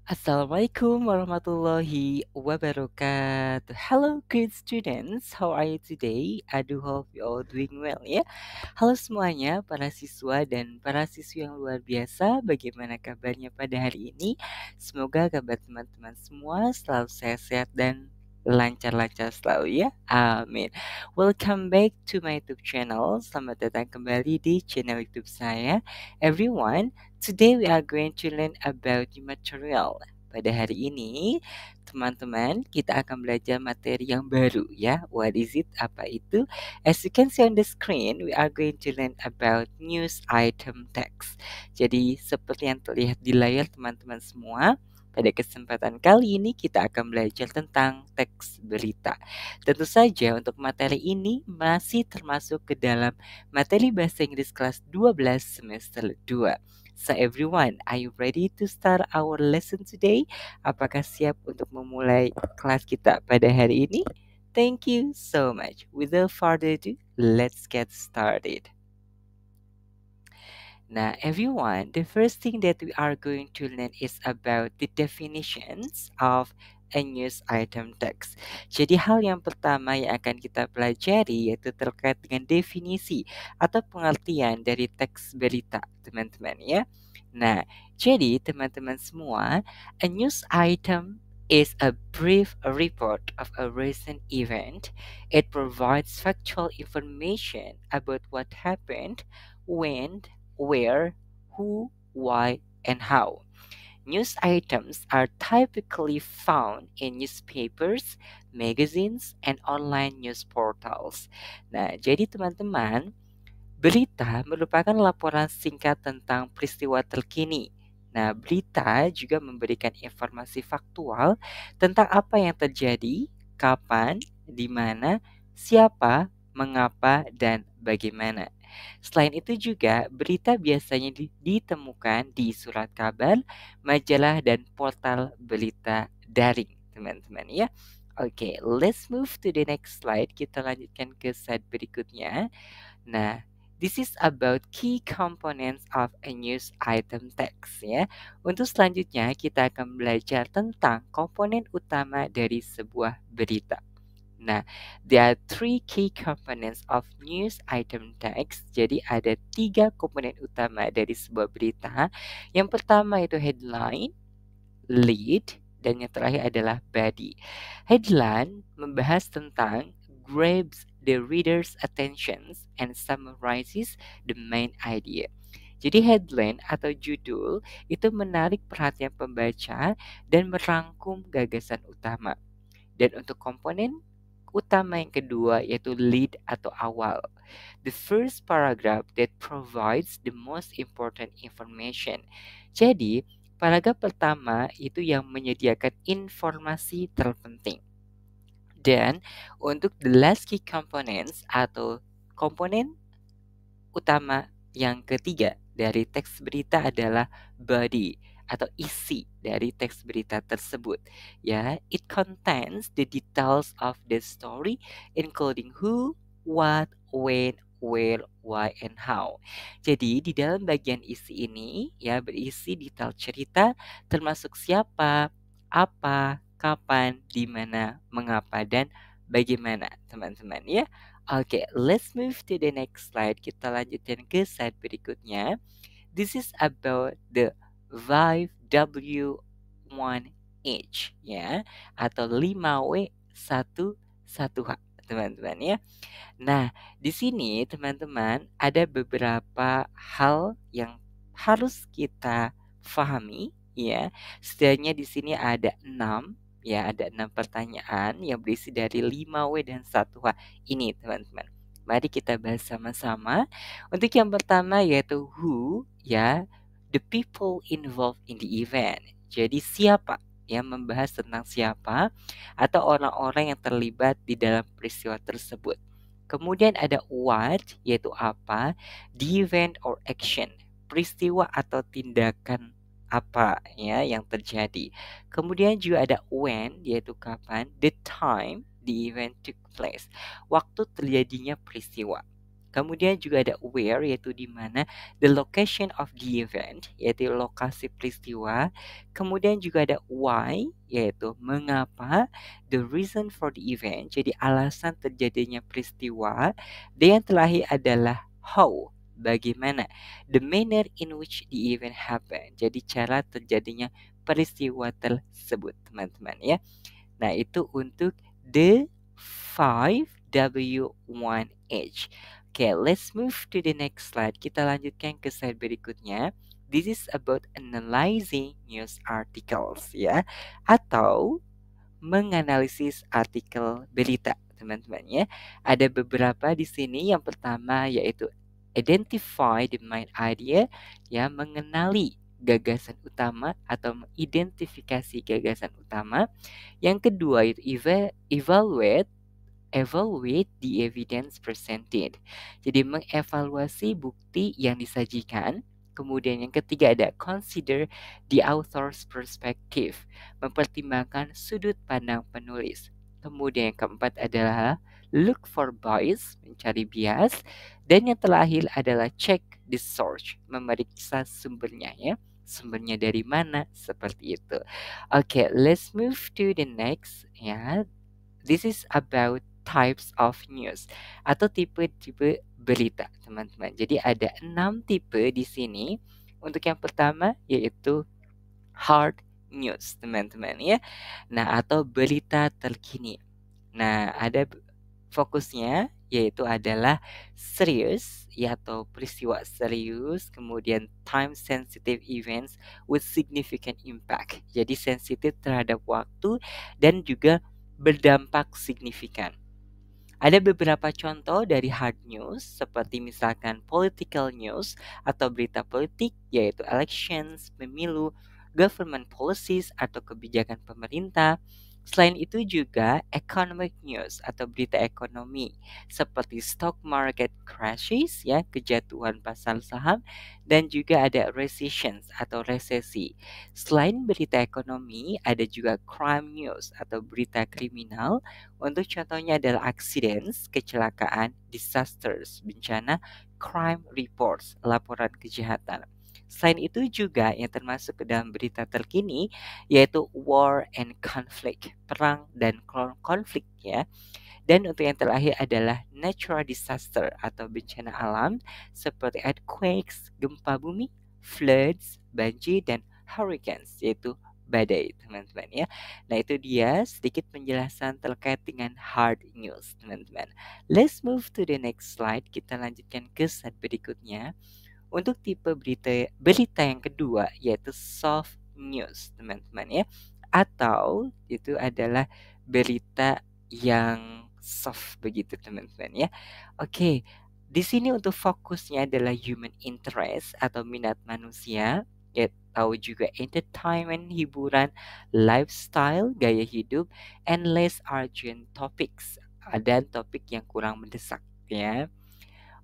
Assalamualaikum warahmatullahi wabarakatuh. Hello, great students. How are you today? I do hope you all doing well ya. Halo semuanya, para siswa dan para siswi yang luar biasa. Bagaimana kabarnya pada hari ini? Semoga kabar teman-teman semua selalu sehat-sehat dan lancar-lancar selalu ya. Amin. Welcome back to my YouTube channel. Selamat datang kembali di channel YouTube saya. Everyone, today we are going to learn about new material. Pada hari ini, teman-teman, kita akan belajar materi yang baru ya. What is it? Apa itu? As you can see on the screen, we are going to learn about news item text. Jadi, seperti yang terlihat di layar teman-teman semua, pada kesempatan kali ini kita akan belajar tentang teks berita. Tentu saja untuk materi ini masih termasuk ke dalam materi bahasa Inggris kelas 12 semester 2. So everyone, are you ready to start our lesson today? Apakah siap untuk memulai kelas kita pada hari ini? Thank you so much. Without further ado, let's get started. Now, everyone, the first thing that we are going to learn is about the definitions of a news item text. Jadi hal yang pertama yang akan kita pelajari yaitu terkait dengan definisi atau pengertian dari teks berita, teman-teman ya. Nah, jadi teman-teman semua, a news item is a brief report of a recent event. It provides factual information about what happened, when, where, who, why, and how. News items are typically found in newspapers, magazines, and online news portals. Nah, jadi teman-teman, berita merupakan laporan singkat tentang peristiwa terkini. Nah, berita juga memberikan informasi faktual tentang apa yang terjadi, kapan, di mana, siapa, mengapa, dan bagaimana. Selain itu juga, berita biasanya ditemukan di surat kabar, majalah, dan portal berita daring, teman-teman ya. Oke, let's move to the next slide. Kita lanjutkan ke slide berikutnya. Nah, this is about key components of a news item text ya. Untuk selanjutnya kita akan belajar tentang komponen utama dari sebuah berita. Nah, there are three key components of news item text. Jadi ada 3 komponen utama dari sebuah berita. Yang pertama itu headline, lead, dan yang terakhir adalah body. Headline membahas tentang grabs the reader's attention and summarizes the main idea. Jadi headline atau judul itu menarik perhatian pembaca dan merangkum gagasan utama. Dan untuk komponen utama yang kedua yaitu lead atau awal. The first paragraph that provides the most important information. Jadi, paragraf pertama itu yang menyediakan informasi terpenting. Dan untuk the last key components atau komponen utama yang ketiga dari teks berita adalah body atau isi dari teks berita tersebut. Ya, it contains the details of the story including who, what, when, where, why, and how. Jadi di dalam bagian isi ini ya berisi detail cerita termasuk siapa, apa, kapan, di mana, mengapa, dan bagaimana, teman-teman ya. Oke, let's move to the next slide. Kita lanjutkan ke slide berikutnya. This is about the 5W1H ya, atau 5W11H, teman-teman ya. Nah, di sini teman-teman ada beberapa hal yang harus kita pahami ya. Setidaknya di sini ada 6 ya, ada 6 pertanyaan yang berisi dari 5W dan 1H ini, teman-teman. Mari kita bahas sama-sama. Untuk yang pertama yaitu who ya, the people involved in the event. Jadi siapa, yang membahas tentang siapa atau orang-orang yang terlibat di dalam peristiwa tersebut. Kemudian ada what, yaitu apa, the event or action, peristiwa atau tindakan apa ya yang terjadi. Kemudian juga ada when, yaitu kapan, the time the event took place, waktu terjadinya peristiwa. Kemudian juga ada where, yaitu di mana, the location of the event, yaitu lokasi peristiwa. Kemudian juga ada why, yaitu mengapa, the reason for the event, jadi alasan terjadinya peristiwa. Dan yang terakhir adalah how, bagaimana, the manner in which the event happened, jadi cara terjadinya peristiwa tersebut, teman-teman ya. Nah, itu untuk the 5W1H. Okay, let's move to the next slide. Kita lanjutkan ke slide berikutnya. This is about analyzing news articles ya, atau menganalisis artikel berita, teman-teman ya. Ada beberapa di sini. Yang pertama yaitu identify the main idea, ya, mengenali gagasan utama atau mengidentifikasi gagasan utama. Yang kedua itu evaluate the evidence presented. Jadi mengevaluasi bukti yang disajikan. Kemudian yang ketiga ada consider the author's perspective, mempertimbangkan sudut pandang penulis. Kemudian yang keempat adalah look for bias, mencari bias. Dan yang terakhir adalah check the source, memeriksa sumbernya ya. Sumbernya dari mana, seperti itu. Okay, let's move to the next ya. This is about types of news atau tipe-tipe berita, teman-teman. Jadi ada 6 tipe di sini. Untuk yang pertama yaitu hard news, teman-teman ya. Nah, atau berita terkini. Nah, ada fokusnya yaitu adalah serius ya, atau peristiwa serius, kemudian time sensitive events with significant impact. Jadi sensitif terhadap waktu dan juga berdampak signifikan. Ada beberapa contoh dari hard news seperti misalkan political news atau berita politik, yaitu elections, pemilu, government policies atau kebijakan pemerintah. Selain itu juga economic news atau berita ekonomi seperti stock market crashes ya, kejatuhan pasar saham, dan juga ada recessions atau resesi. Selain berita ekonomi, ada juga crime news atau berita kriminal. Untuk contohnya adalah accidents, kecelakaan, disasters, bencana, crime reports, laporan kejahatan. Selain itu juga yang termasuk ke dalam berita terkini yaitu war and conflict, perang dan konflik ya. Dan untuk yang terakhir adalah natural disaster atau bencana alam seperti earthquakes, gempa bumi, floods, banjir, dan hurricanes, yaitu badai, teman-teman ya. Nah, itu dia sedikit penjelasan terkait dengan hard news, teman-teman. Let's move to the next slide. Kita lanjutkan ke slide berikutnya. Untuk tipe berita yang kedua yaitu soft news, teman-teman ya. Atau itu adalah berita yang soft begitu, teman-teman ya. Oke, di sini untuk fokusnya adalah human interest atau minat manusia, ya, tahu juga entertainment, hiburan, lifestyle, gaya hidup, and less urgent topics, dan topik yang kurang mendesak ya.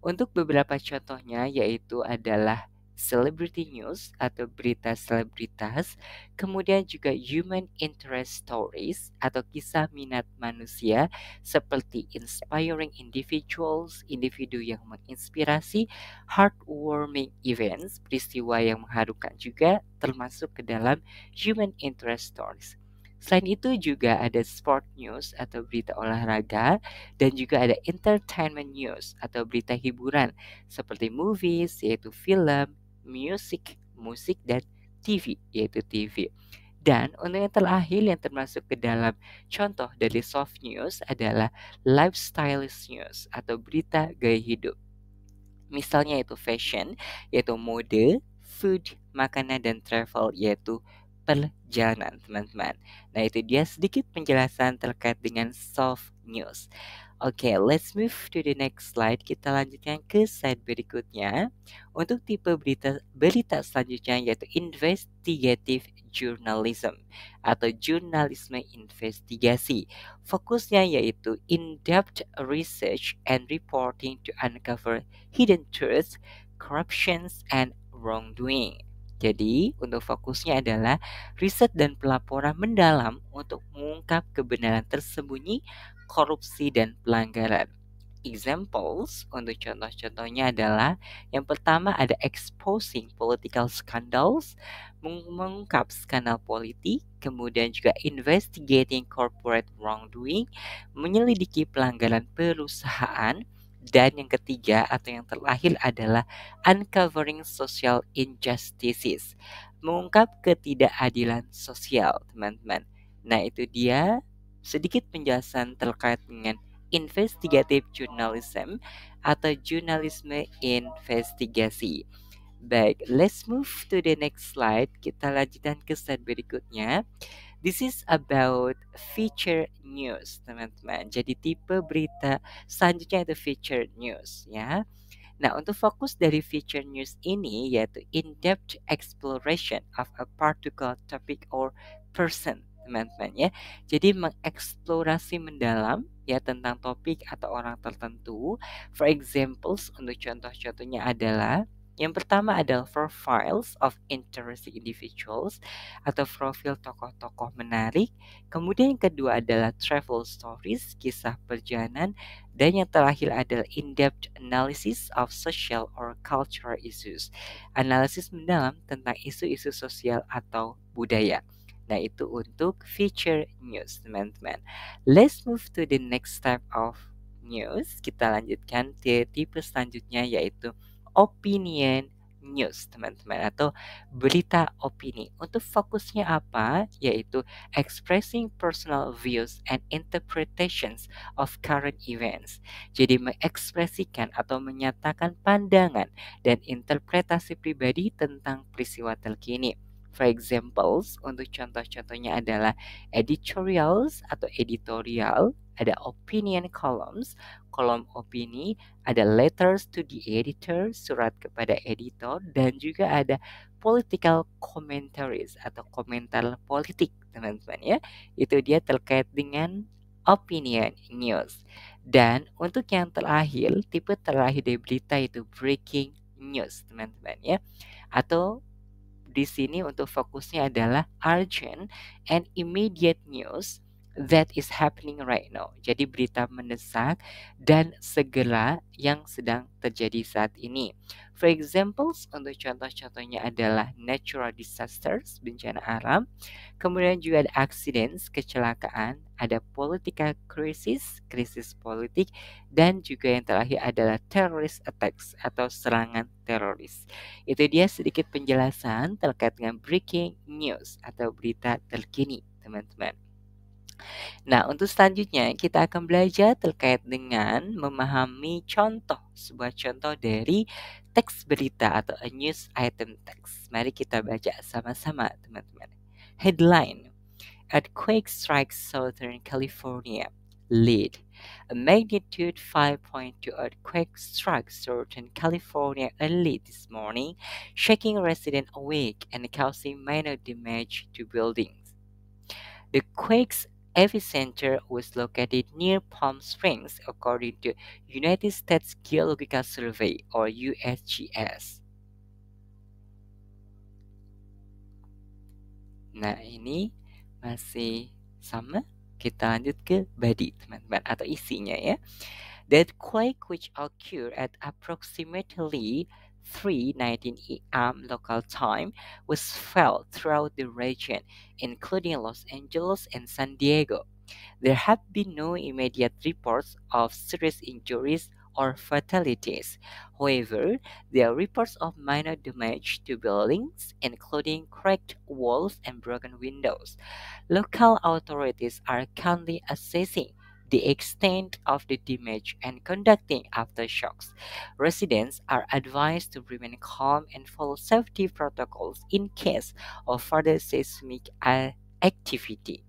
Untuk beberapa contohnya yaitu adalah celebrity news atau berita selebritas, kemudian juga human interest stories atau kisah minat manusia seperti inspiring individuals, individu yang menginspirasi, heartwarming events, peristiwa yang mengharukan juga termasuk ke dalam human interest stories. Selain itu juga ada sport news atau berita olahraga, dan juga ada entertainment news atau berita hiburan seperti movies yaitu film, music, musik, dan TV yaitu TV. Dan untuk yang terakhir yang termasuk ke dalam contoh dari soft news adalah lifestyle news atau berita gaya hidup. Misalnya itu fashion, yaitu mode, food, makanan, dan travel, yaitu perjalanan, teman-teman. Nah, itu dia sedikit penjelasan terkait dengan soft news. Oke, let's move to the next slide. Kita lanjutkan ke slide berikutnya. Untuk tipe berita selanjutnya yaitu investigative journalism atau jurnalisme investigasi. Fokusnya yaitu in-depth research and reporting to uncover hidden truths, corruptions, and wrongdoing. Jadi, untuk fokusnya adalah riset dan pelaporan mendalam untuk mengungkap kebenaran tersembunyi, korupsi, dan pelanggaran. Examples untuk contoh-contohnya adalah yang pertama ada exposing political scandals, mengungkap skandal politik, kemudian juga investigating corporate wrongdoing, menyelidiki pelanggaran perusahaan, dan yang ketiga atau yang terakhir adalah uncovering social injustices, mengungkap ketidakadilan sosial, teman-teman. Nah, itu dia sedikit penjelasan terkait dengan investigative journalism atau jurnalisme investigasi. Baik, let's move to the next slide. Kita lanjutkan ke slide berikutnya. This is about feature news, teman-teman. Jadi tipe berita selanjutnya itu feature news, ya. Nah, untuk fokus dari feature news ini yaitu in-depth exploration of a particular topic or person, teman-teman ya. Jadi mengeksplorasi mendalam ya tentang topik atau orang tertentu. For examples, untuk contoh-contohnya adalah yang pertama adalah profiles of interesting individuals atau profil tokoh-tokoh menarik. Kemudian yang kedua adalah travel stories, kisah perjalanan. Dan yang terakhir adalah in-depth analysis of social or cultural issues. Analisis mendalam tentang isu-isu sosial atau budaya. Nah, itu untuk feature news, teman-teman. Let's move to the next type of news. Kita lanjutkan ke tipe selanjutnya yaitu opinion news, teman-teman, atau berita opini. Untuk fokusnya apa? Yaitu expressing personal views and interpretations of current events. Jadi mengekspresikan atau menyatakan pandangan dan interpretasi pribadi tentang peristiwa terkini. For examples, untuk contoh-contohnya adalah editorials atau editorial, ada opinion columns, kolom opini, ada letters to the editor, surat kepada editor, dan juga ada political commentaries atau komentar politik, teman-teman ya. Itu dia terkait dengan opinion news. Dan untuk yang terakhir, tipe terakhir dari berita itu breaking news, teman-teman ya. Atau di sini untuk fokusnya adalah urgent and immediate news that is happening right now. Jadi berita mendesak dan segera yang sedang terjadi saat ini. For examples, untuk contoh-contohnya adalah natural disasters, bencana alam, kemudian juga ada accidents, kecelakaan, ada political crisis, krisis politik, dan juga yang terakhir adalah terrorist attacks atau serangan teroris. Itu dia sedikit penjelasan terkait dengan breaking news atau berita terkini, teman-teman. Nah, untuk selanjutnya kita akan belajar terkait dengan memahami contoh, sebuah contoh dari teks berita atau a news item text. Mari kita baca sama-sama, teman-teman. Headline: Earthquake strikes Southern California. Lead: A magnitude 5.2 earthquake struck Southern California early this morning, shaking residents awake and causing minor damage to buildings. The quake's epicenter was located near Palm Springs, according to United States Geological Survey or USGS. Nah, ini masih sama. Kita lanjut ke body, teman-teman, atau isinya ya. That quake, which occurred at approximately 3:19 a.m. local time, was felt throughout the region, including Los Angeles and San Diego. There have been no immediate reports of serious injuries or fatalities. However, there are reports of minor damage to buildings, including cracked walls and broken windows. Local authorities are currently assessing the extent of the damage and conducting aftershocks. Residents are advised to remain calm and follow safety protocols in case of further seismic activity.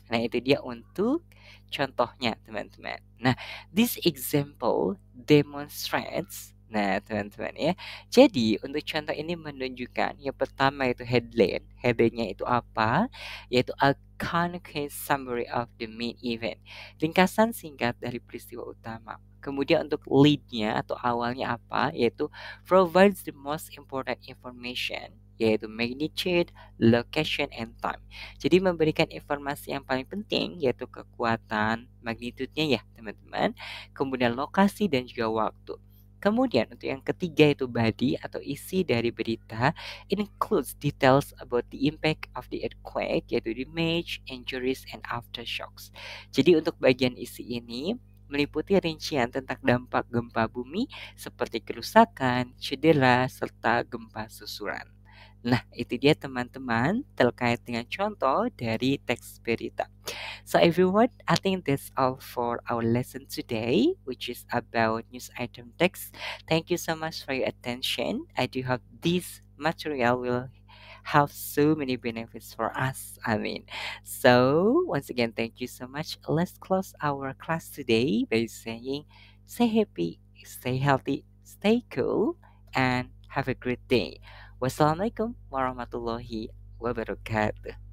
Nah, itu dia untuk contohnya, teman-teman. Nah, this example demonstrates. Nah, teman-teman ya. Jadi, untuk contoh ini menunjukkan yang pertama itu headline. Headline-nya itu apa? Yaitu a concise summary of the main event. Ringkasan singkat dari peristiwa utama. Kemudian untuk lead-nya atau awalnya apa? Yaitu provides the most important information yaitu magnitude, location, and time. Jadi memberikan informasi yang paling penting yaitu kekuatan magnitudenya ya teman-teman, kemudian lokasi dan juga waktu. Kemudian untuk yang ketiga itu body atau isi dari berita includes details about the impact of the earthquake yaitu damage, injuries, and aftershocks. Jadi untuk bagian isi ini meliputi rincian tentang dampak gempa bumi seperti kerusakan, cedera, serta gempa susulan. Nah, itu dia teman-teman terkait dengan contoh dari teks berita. So everyone, I think that's all for our lesson today, which is about news item text. Thank you so much for your attention. I do hope this material will have so many benefits for us. I mean, so once again, thank you so much. Let's close our class today by saying, stay happy, stay healthy, stay cool, and have a great day. Wassalamualaikum warahmatullahi wabarakatuh.